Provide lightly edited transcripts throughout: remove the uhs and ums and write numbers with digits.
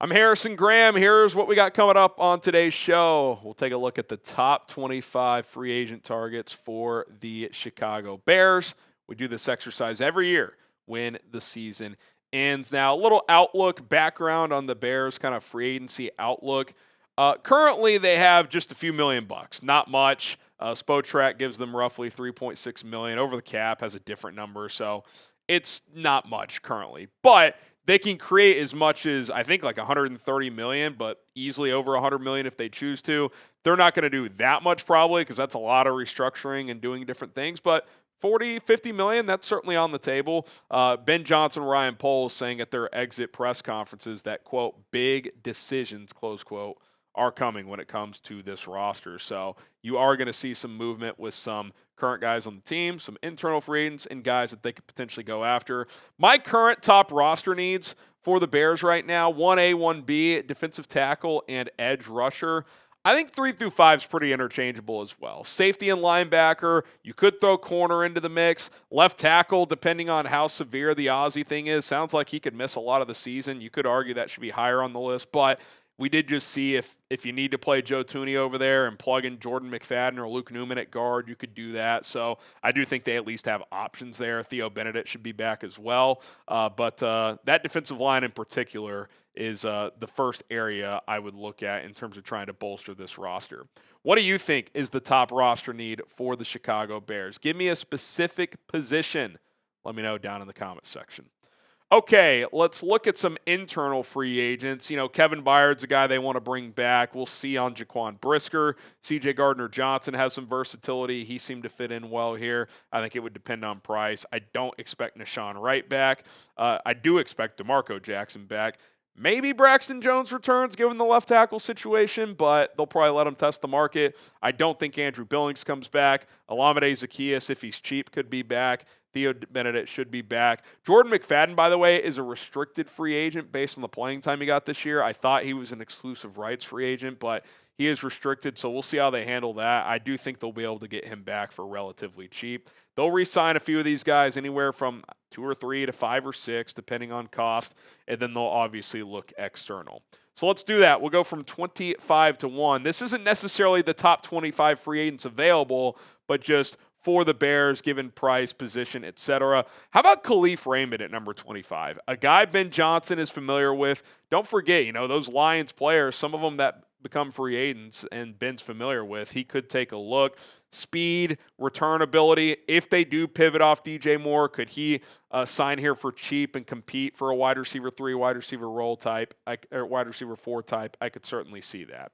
I'm Harrison Graham. Here's what we got coming up on today's show. We'll take a look at the top 25 free agent targets for the Chicago Bears. We do this exercise every year when the season ends. Now, a little outlook background on the Bears, kind of free agency outlook. Currently, they have just a few $1,000,000, not much. Spotrac gives them roughly $3.6 million. Over the cap has a different number, so it's not much currently. But they can create as much as, I think, like $130 million, but easily over $100 million if they choose to. They're not going to do that much probably because that's a lot of restructuring and doing different things. But 40, 50 million, that's certainly on the table. Ben Johnson, Ryan Poles saying at their exit press conferences that, quote, big decisions, close quote, are coming when it comes to this roster. So you are going to see some movement with some current guys on the team, some internal free agents, and guys that they could potentially go after. My current top roster needs for the Bears right now, 1A, 1B, defensive tackle, and edge rusher. I think 3 through 5 is pretty interchangeable as well. Safety and linebacker, you could throw corner into the mix. Left tackle, depending on how severe the Ozzy thing is, sounds like he could miss a lot of the season. You could argue that should be higher on the list, but we did just see if you need to play Joe Thuney over there and plug in Jordan McFadden or Luke Newman at guard, you could do that. So I do think they at least have options there. Theo Benedict should be back as well. But that defensive line in particular is the first area I would look at in terms of trying to bolster this roster. What do you think is the top roster need for the Chicago Bears? Give me a specific position. Let me know down in the comments section. Okay, let's look at some internal free agents. You know, Kevin Byard's a guy they want to bring back. We'll see on Jaquan Brisker. C.J. Gardner-Johnson has some versatility. He seemed to fit in well here. I think it would depend on price. I don't expect Nahshon Wright back. I do expect DeMarco Jackson back. Maybe Braxton Jones returns given the left tackle situation, but they'll probably let him test the market. I don't think Andrew Billings comes back. Olamide Zaccheaus, if he's cheap, could be back. Theo Benedict should be back. Jordan McFadden, by the way, is a restricted free agent based on the playing time he got this year. I thought he was an exclusive rights free agent, but he is restricted, so we'll see how they handle that. I do think they'll be able to get him back for relatively cheap. They'll re-sign a few of these guys anywhere from 2 or 3 to 5 or 6, depending on cost, and then they'll obviously look external. So let's do that. We'll go from 25 to 1. This isn't necessarily the top 25 free agents available, but just for the Bears, given price, position, etc. How about Kalif Raymond at number 25? A guy Ben Johnson is familiar with. Don't forget, you know, those Lions players, some of them that become free agents and Ben's familiar with, he could take a look. Speed, return ability. If they do pivot off DJ Moore, could he sign here for cheap and compete for a wide receiver 3, wide receiver role type, or wide receiver 4 type? I could certainly see that.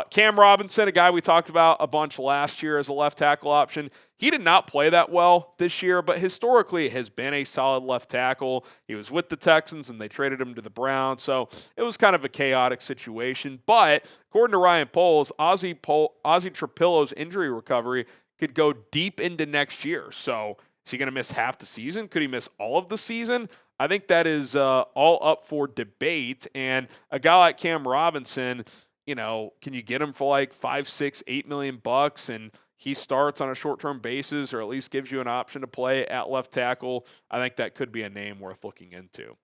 Cam Robinson, a guy we talked about a bunch last year as a left tackle option. He did not play that well this year, but historically has been a solid left tackle. He was with the Texans, and they traded him to the Browns, so it was kind of a chaotic situation. But according to Ryan Poles, Ozzy Trapillo's injury recovery could go deep into next year. So is he going to miss half the season? Could he miss all of the season? I think that is all up for debate. And a guy like Cam Robinson, you know, can you get him for like $5, $6, $8 million and he starts on a short-term basis or at least gives you an option to play at left tackle? I think that could be a name worth looking into.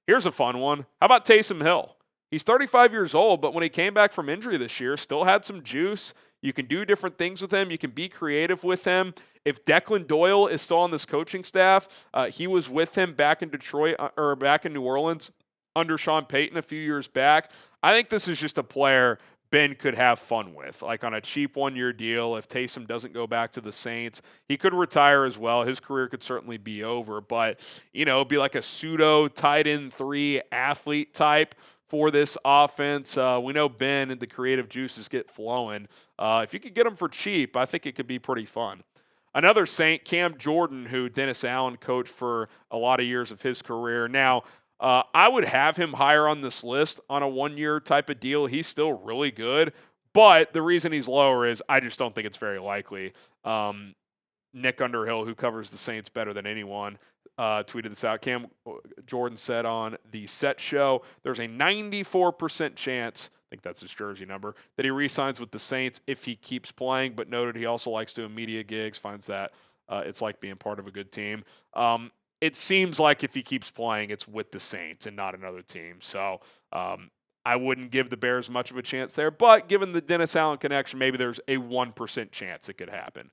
Here's a fun one. How about Taysom Hill? He's 35 years old, but when he came back from injury this year, still had some juice. You can do different things with him. You can be creative with him. If Declan Doyle is still on this coaching staff, he was with him back in Detroit or back in New Orleans under Sean Payton a few years back. I think this is just a player Ben could have fun with, like on a cheap one-year deal. If Taysom doesn't go back to the Saints, he could retire as well. His career could certainly be over, but, you know, be like a pseudo tight end 3 athlete type for this offense. We know Ben and the creative juices get flowing. If you could get him for cheap, I think it could be pretty fun. Another Saint, Cam Jordan, who Dennis Allen coached for a lot of years of his career. Now, I would have him higher on this list on a one-year type of deal. He's still really good, but the reason he's lower is I just don't think it's very likely. Nick Underhill, who covers the Saints better than anyone, tweeted this out. Cam Jordan said on the Set Show, there's a 94% chance, I think that's his jersey number, that he re-signs with the Saints if he keeps playing, but noted he also likes doing media gigs, finds that it's like being part of a good team. It seems like if he keeps playing, it's with the Saints and not another team. So I wouldn't give the Bears much of a chance there. But given the Dennis Allen connection, maybe there's a 1% chance it could happen.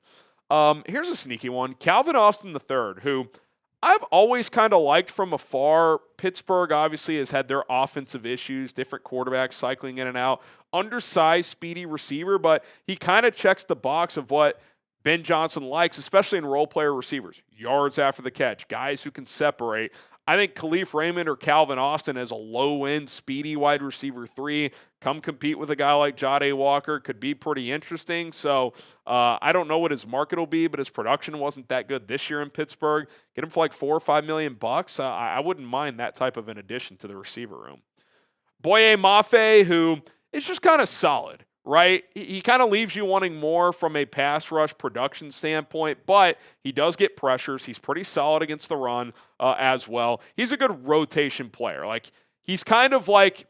Here's a sneaky one. Calvin Austin III, who I've always kind of liked from afar. Pittsburgh obviously has had their offensive issues, different quarterbacks cycling in and out. Undersized, speedy receiver, but he kind of checks the box of what Ben Johnson likes, especially in role player receivers. Yards after the catch, guys who can separate. I think Kalif Raymond or Calvin Austin as a low-end, speedy wide receiver 3, come compete with a guy like Jade Walker, could be pretty interesting. So I don't know what his market will be, but his production wasn't that good this year in Pittsburgh. Get him for like $4 or $5 million bucks. I wouldn't mind that type of an addition to the receiver room. Boye Mafe, who is just kind of solid, right? He kind of leaves you wanting more from a pass rush production standpoint, but he does get pressures. He's pretty solid against the run as well. He's a good rotation player. Like, he's kind of like,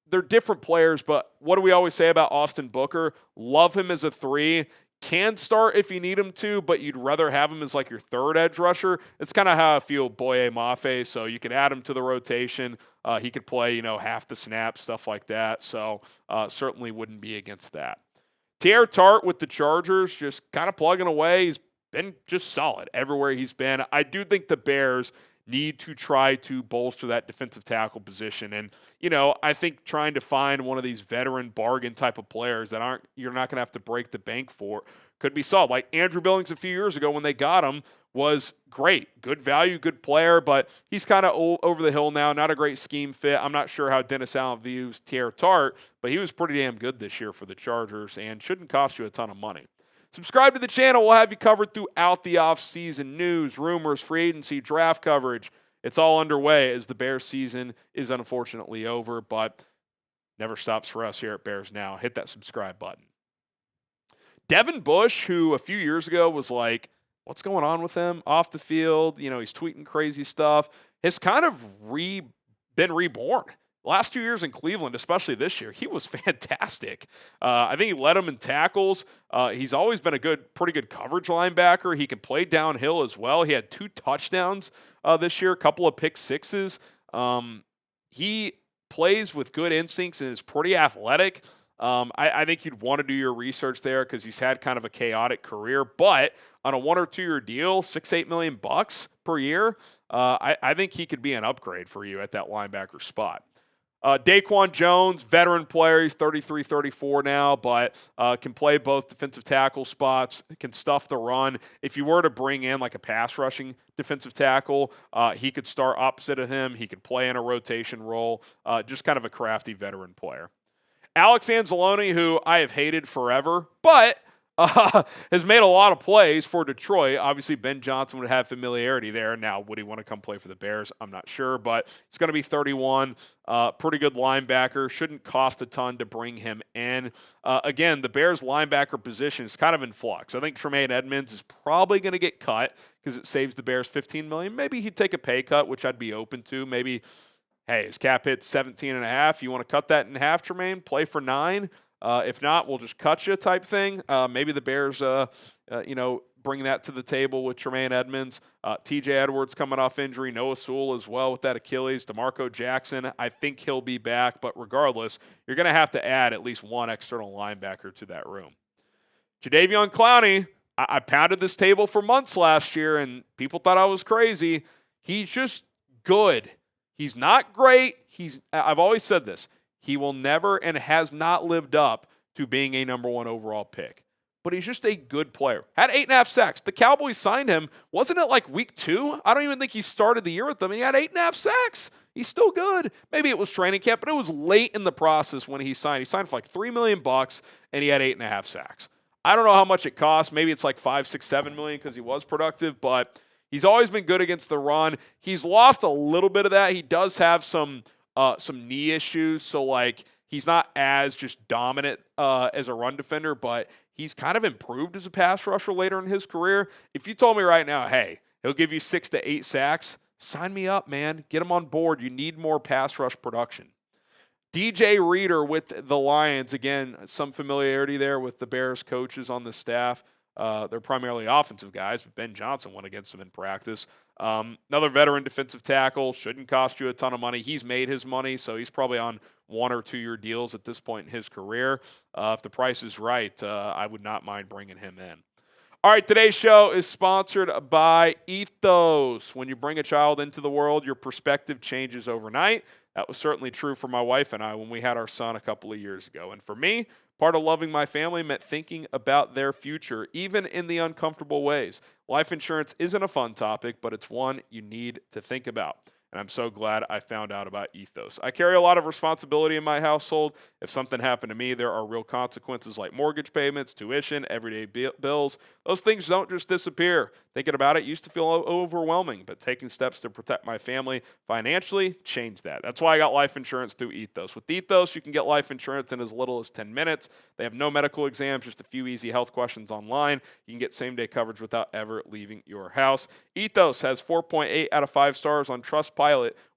they're different players, but what do we always say about Austin Booker? Love him as a 3. Can start if you need him to, but you'd rather have him as like your 3rd edge rusher. It's kind of how I feel Boye Mafe, so you can add him to the rotation. He could play, half the snaps, stuff like that, so certainly wouldn't be against that. Teair Tart with the Chargers, just kind of plugging away. He's been just solid everywhere he's been. I do think the Bears need to try to bolster that defensive tackle position. And, I think trying to find one of these veteran bargain type of players that you're not going to have to break the bank for could be solid. Like Andrew Billings a few years ago when they got him was great. Good value, good player, but he's kind of over the hill now. Not a great scheme fit. I'm not sure how Dennis Allen views Teair Tart, but he was pretty damn good this year for the Chargers and shouldn't cost you a ton of money. Subscribe to the channel. We'll have you covered throughout the offseason. News, rumors, free agency, draft coverage. It's all underway as the Bears season is unfortunately over, but never stops for us here at Bears Now. Hit that subscribe button. Devin Bush, who a few years ago was like, what's going on with him off the field? He's tweeting crazy stuff. Has kind of been reborn. Last 2 years in Cleveland, especially this year, he was fantastic. I think he led them in tackles. He's always been a pretty good coverage linebacker. He can play downhill as well. He had 2 touchdowns this year, a couple of pick sixes. He plays with good instincts and is pretty athletic. I think you'd want to do your research there because he's had kind of a chaotic career. But on a 1 or 2 year deal, $6-8 million bucks per year, I think he could be an upgrade for you at that linebacker spot. DaQuan Jones, veteran player. He's 33, 34 now, but can play both defensive tackle spots, can stuff the run. If you were to bring in like a pass rushing defensive tackle, he could start opposite of him. He could play in a rotation role. Just kind of a crafty veteran player. Alex Anzalone, who I have hated forever, but has made a lot of plays for Detroit. Obviously, Ben Johnson would have familiarity there. Now, would he want to come play for the Bears? I'm not sure, but he's going to be 31. Pretty good linebacker. Shouldn't cost a ton to bring him in. Again, the Bears linebacker position is kind of in flux. I think Tremaine Edmunds is probably going to get cut because it saves the Bears $15 million. Maybe he'd take a pay cut, which I'd be open to. Maybe, hey, his cap hit's 17.5. You want to cut that in half, Tremaine? Play for 9. If not, we'll just cut you type thing. Maybe the Bears, bring that to the table with Tremaine Edmunds. TJ Edwards coming off injury. Noah Sewell as well with that Achilles. DeMarco Jackson, I think he'll be back. But regardless, you're going to have to add at least one external linebacker to that room. Jadeveon Clowney, I pounded this table for months last year, and people thought I was crazy. He's just good. He's not great. I've always said this. He will never and has not lived up to being a number 1 overall pick. But he's just a good player. Had 8.5 sacks. The Cowboys signed him. Wasn't it like week 2? I don't even think he started the year with them. And he had 8.5 sacks. He's still good. Maybe it was training camp, but it was late in the process when he signed. He signed for like $3 million bucks, and he had 8.5 sacks. I don't know how much it cost. Maybe it's like $5, $6, $7 million because he was productive, but he's always been good against the run. He's lost a little bit of that. He does have some knee issues, so like he's not as just dominant as a run defender, but he's kind of improved as a pass rusher later in his career. If you told me right now, hey, he'll give you 6 to 8 sacks, sign me up, man. Get him on board. You need more pass rush production. DJ Reader with the Lions. Again, some familiarity there with the Bears coaches on the staff. They're primarily offensive guys, but Ben Johnson went against them in practice. Another veteran defensive tackle, shouldn't cost you a ton of money. He's made his money, so he's probably on 1 or 2 year deals at this point in his career. If the price is right, I would not mind bringing him in. All right, today's show is sponsored by Ethos. When you bring a child into the world, your perspective changes overnight. That was certainly true for my wife and I when we had our son a couple of years ago. And for me, part of loving my family meant thinking about their future, even in the uncomfortable ways. Life insurance isn't a fun topic, but it's one you need to think about. And I'm so glad I found out about Ethos. I carry a lot of responsibility in my household. If something happened to me, there are real consequences like mortgage payments, tuition, everyday bills. Those things don't just disappear. Thinking about it used to feel overwhelming, but taking steps to protect my family financially changed that. That's why I got life insurance through Ethos. With Ethos, you can get life insurance in as little as 10 minutes. They have no medical exams, just a few easy health questions online. You can get same-day coverage without ever leaving your house. Ethos has 4.8 out of 5 stars on Trustpilot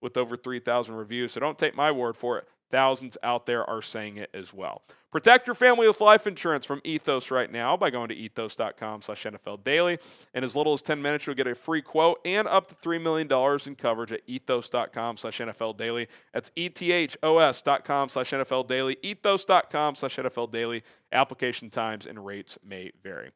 with over 3,000 reviews, so don't take my word for it. Thousands out there are saying it as well. Protect your family with life insurance from Ethos right now by going to ethos.com/NFL Daily. In as little as 10 minutes, you'll get a free quote and up to $3 million in coverage at ethos.com/NFL Daily. That's ethos.com/NFL Daily. Ethos.com/NFL Daily. Application times and rates may vary.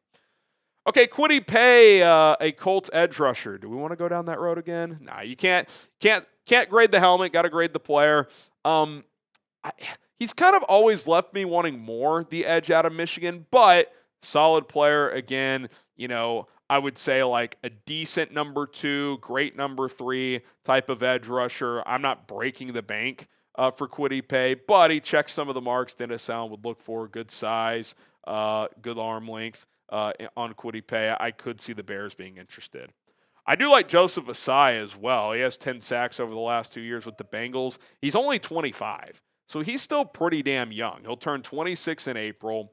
Okay, Kwity Paye, a Colts edge rusher. Do we want to go down that road again? Nah, you can't grade the helmet. Got to grade the player. He's kind of always left me wanting more, the edge out of Michigan, but solid player. Again, I would say like a decent number 2, great number 3 type of edge rusher. I'm not breaking the bank for Kwity Paye, but he checks some of the marks Dennis Allen would look for. Good size, good arm length on Kwity Paye. I could see the Bears being interested. I do like Joseph Ossai as well. He has 10 sacks over the last 2 years with the Bengals. He's only 25. So he's still pretty damn young. He'll turn 26 in April,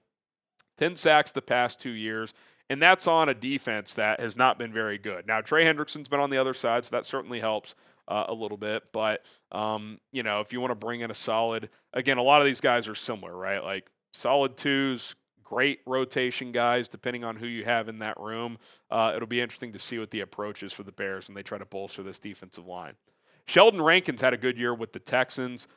10 sacks the past 2 years, and that's on a defense that has not been very good. Now, Trey Hendrickson's been on the other side, so that certainly helps a little bit. But, if you want to bring in a solid, again, a lot of these guys are similar, right? Like solid 2s, great rotation guys, depending on who you have in that room. It'll be interesting to see what the approach is for the Bears when they try to bolster this defensive line. Sheldon Rankins had a good year with the Texans.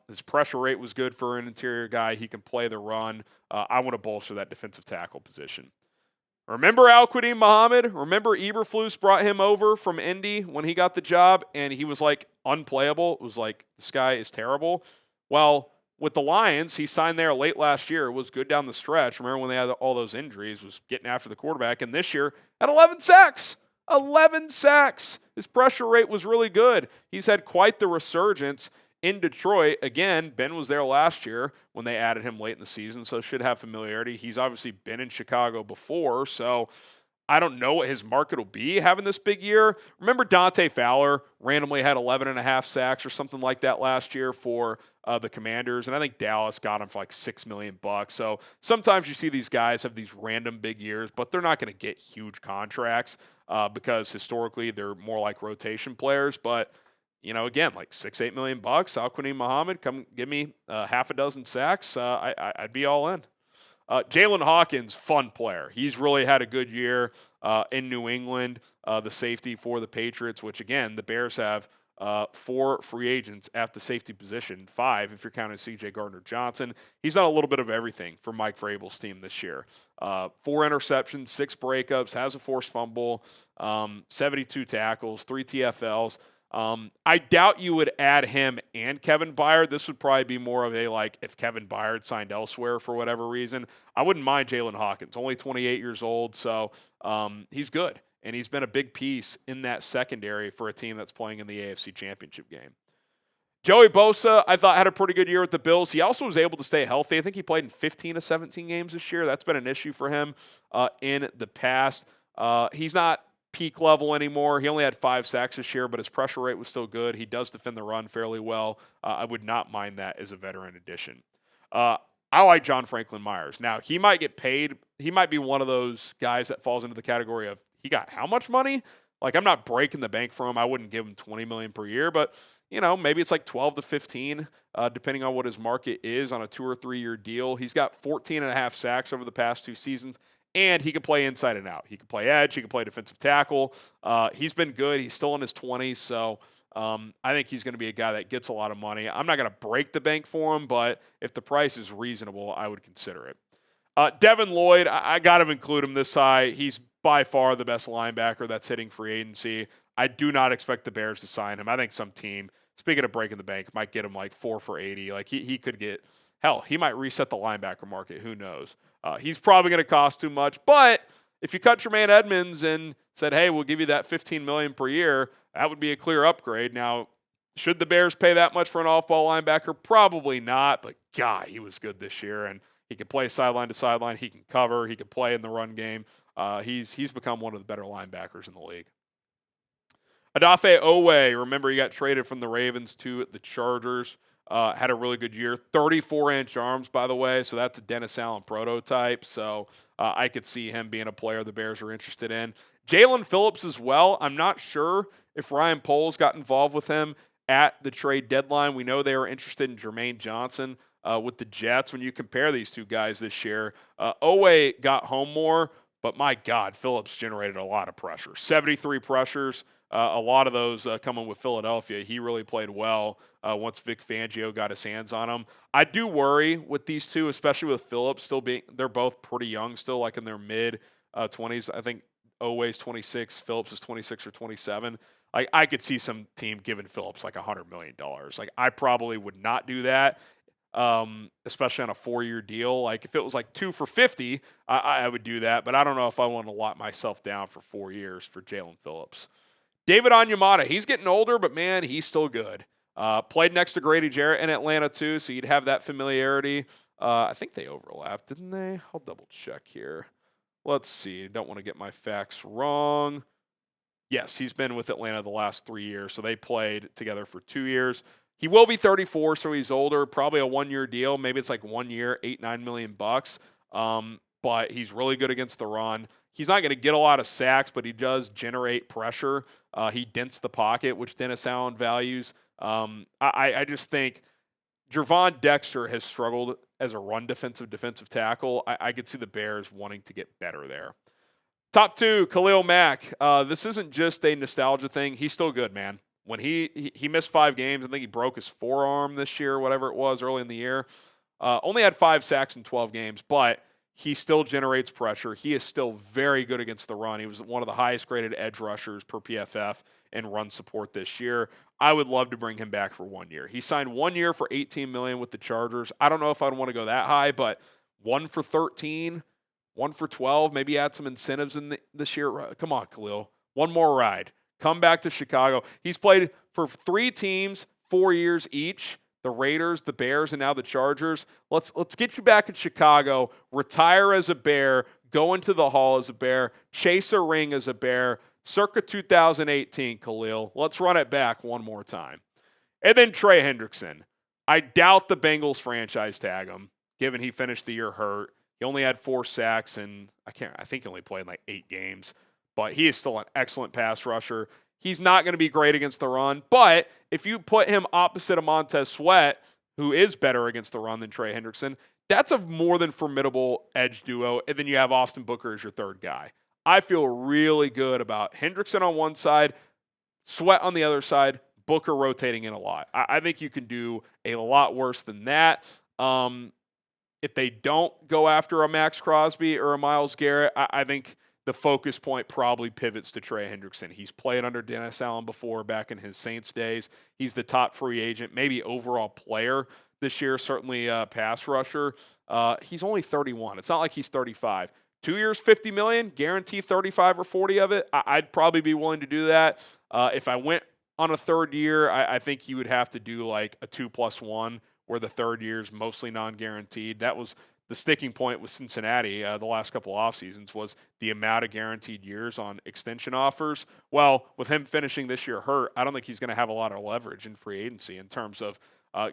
His pressure rate was good for an interior guy. He can play the run. I want to bolster that defensive tackle position. Remember Al-Quadin Muhammad? Remember Eberflus brought him over from Indy when he got the job, and he was like unplayable. It was like, this guy is terrible. Well, with the Lions, he signed there late last year. It was good down the stretch. Remember when they had all those injuries, was getting after the quarterback. And this year, had 11 sacks. 11 sacks. His pressure rate was really good. He's had quite the resurgence in Detroit. Again, Ben was there last year when they added him late in the season, so should have familiarity. He's obviously been in Chicago before, so I don't know what his market will be having this big year. Remember Dante Fowler randomly had 11.5 sacks or something like that last year for the Commanders, and I think Dallas got him for like $6 million. So sometimes you see these guys have these random big years, but they're not going to get huge contracts because historically they're more like rotation players. But again, like $6-8 million. Al-Quadin Muhammad, come give me half a dozen sacks. I'd be all in. Jaylinn Hawkins, fun player. He's really had a good year in New England, the safety for the Patriots, which, again, the Bears have 4 free agents at the safety position, 5 if you're counting C.J. Gardner-Johnson. He's done a little bit of everything for Mike Vrabel's team this year. 4 interceptions, 6 breakups, has a forced fumble, 72 tackles, 3 TFLs. I doubt you would add him and Kevin Byard. This would probably be more of a, like, if Kevin Byard signed elsewhere for whatever reason. I wouldn't mind Jaylinn Hawkins, only 28 years old, so he's good. And he's been a big piece in that secondary for a team that's playing in the AFC Championship game. Joey Bosa, I thought, had a pretty good year with the Bills. He also was able to stay healthy. I think he played in 15 of 17 games this year. That's been an issue for him in the past. He's not peak level anymore. He only had 5 sacks this year, but his pressure rate was still good. He does defend the run fairly well. I would not mind that as a veteran addition. I like John Franklin Myers. Now, he might get paid. He might be one of those guys that falls into the category of, he got how much money? Like, I'm not breaking the bank for him. I wouldn't give him $20 million per year, but maybe it's like 12 to 15, depending on what his market is on a 2 or 3 year deal. He's got 14.5 sacks over the past 2 seasons, and he can play inside and out. He can play edge. He can play defensive tackle. He's been good. He's still in his 20s, so I think he's going to be a guy that gets a lot of money. I'm not going to break the bank for him, but if the price is reasonable, I would consider it. Devin Lloyd, I got to include him this high. He's by far the best linebacker that's hitting free agency. I do not expect the Bears to sign him. I think some team, speaking of breaking the bank, might get him like 4 for $80. Like he could get, hell, he might reset the linebacker market. Who knows? He's probably going to cost too much. But if you cut Tremaine Edmonds and said, hey, we'll give you that $15 million per year, that would be a clear upgrade. Now, should the Bears pay that much for an off-ball linebacker? Probably not. But God, he was good this year, and he can play sideline to sideline. He can cover. He can play in the run game. He's become one of the better linebackers in the league. Odafe Oweh, remember he got traded from the Ravens to the Chargers. Had a really good year. 34-inch arms, by the way, so that's a Dennis Allen prototype. So I could see him being a player the Bears are interested in. Jaylinn Phillips as well. I'm not sure if Ryan Poles got involved with him at the trade deadline. We know they were interested in Jermaine Johnson with the Jets. When you compare these two guys this year, Oweh got home more, but my God, Phillips generated a lot of pressure. 73 pressures. A lot of those coming with Philadelphia. He really played well once Vic Fangio got his hands on him. I do worry with these two, especially with Phillips they're both pretty young still, like in their mid-20s. I think Oweh's 26, Phillips is 26 or 27. Like I could see some team giving Phillips like $100 million. Like I probably would not do that, especially on a 4-year deal. Like if it was like 2 for $50, I would do that. But I don't know if I want to lock myself down for 4 years for Jaylinn Phillips. David Onyemata, he's getting older, but man, he's still good. Played next to Grady Jarrett in Atlanta too, so you'd have that familiarity. I think they overlapped, didn't they? I'll double check here. Let's see. Don't want to get my facts wrong. Yes, he's been with Atlanta the last 3 years, so they played together for 2 years. He will be 34, so he's older. Probably a 1-year deal. Maybe it's like 1 year, $8-9 million bucks. But he's really good against the run. He's not going to get a lot of sacks, but he does generate pressure. He dents the pocket, which Dennis Allen values. I just think Gervon Dexter has struggled as a run defensive tackle. I could see the Bears wanting to get better there. Top 2, Khalil Mack. This isn't just a nostalgia thing. He's still good, man. When he missed 5 games, I think he broke his forearm this year, whatever it was early in the year. Only had 5 sacks in 12 games, but he still generates pressure. He is still very good against the run. He was one of the highest graded edge rushers per PFF in run support this year. I would love to bring him back for 1 year. He signed 1 year for $18 million with the Chargers. I don't know if I'd want to go that high, but 1 for 13, 1 for 12, maybe add some incentives in this year. Come on, Khalil. One more ride. Come back to Chicago. He's played for 3 teams, 4 years each. The Raiders, the Bears, and now the Chargers. Let's get you back in Chicago, retire as a Bear, go into the Hall as a Bear, chase a ring as a Bear, circa 2018, Khalil. Let's run it back one more time. And then Trey Hendrickson. I doubt the Bengals franchise tag him, given he finished the year hurt. He only had 4 sacks, and I think he only played like 8 games. But he is still an excellent pass rusher. He's not going to be great against the run, but if you put him opposite of Montez Sweat, who is better against the run than Trey Hendrickson, that's a more than formidable edge duo, and then you have Austin Booker as your third guy. I feel really good about Hendrickson on one side, Sweat on the other side, Booker rotating in a lot. I think you can do a lot worse than that. If they don't go after a Max Crosby or a Myles Garrett, I think the focus point probably pivots to Trey Hendrickson. He's played under Dennis Allen before back in his Saints days. He's the top free agent, maybe overall player this year, certainly a pass rusher. He's only 31. It's not like he's 35. 2 years, $50 million, guarantee 35 or 40 of it. I'd probably be willing to do that. If I went on a third year, I think you would have to do like a 2+1, where the third year is mostly non-guaranteed. That was the sticking point with Cincinnati the last couple off seasons, was the amount of guaranteed years on extension offers. Well, with him finishing this year hurt, I don't think he's going to have a lot of leverage in free agency in terms of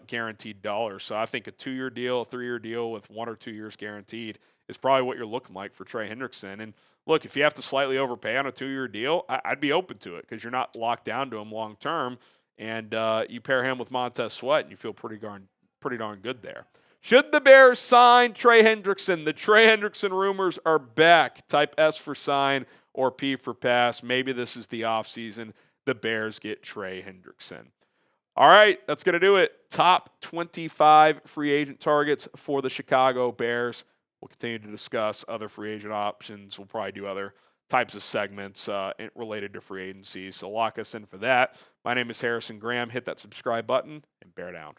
guaranteed dollars. So I think a 2-year deal, a 3-year deal with 1 or 2 years guaranteed is probably what you're looking like for Trey Hendrickson. And look, if you have to slightly overpay on a 2-year deal, I'd be open to it because you're not locked down to him long term. And you pair him with Montez Sweat, and you feel pretty darn good there. Should the Bears sign Trey Hendrickson? The Trey Hendrickson rumors are back. Type S for sign or P for pass. Maybe this is the offseason. the Bears get Trey Hendrickson. All right, that's going to do it. Top 25 free agent targets for the Chicago Bears. We'll continue to discuss other free agent options. We'll probably do other types of segments related to free agency. So lock us in for that. My name is Harrison Graham. Hit that subscribe button and bear down.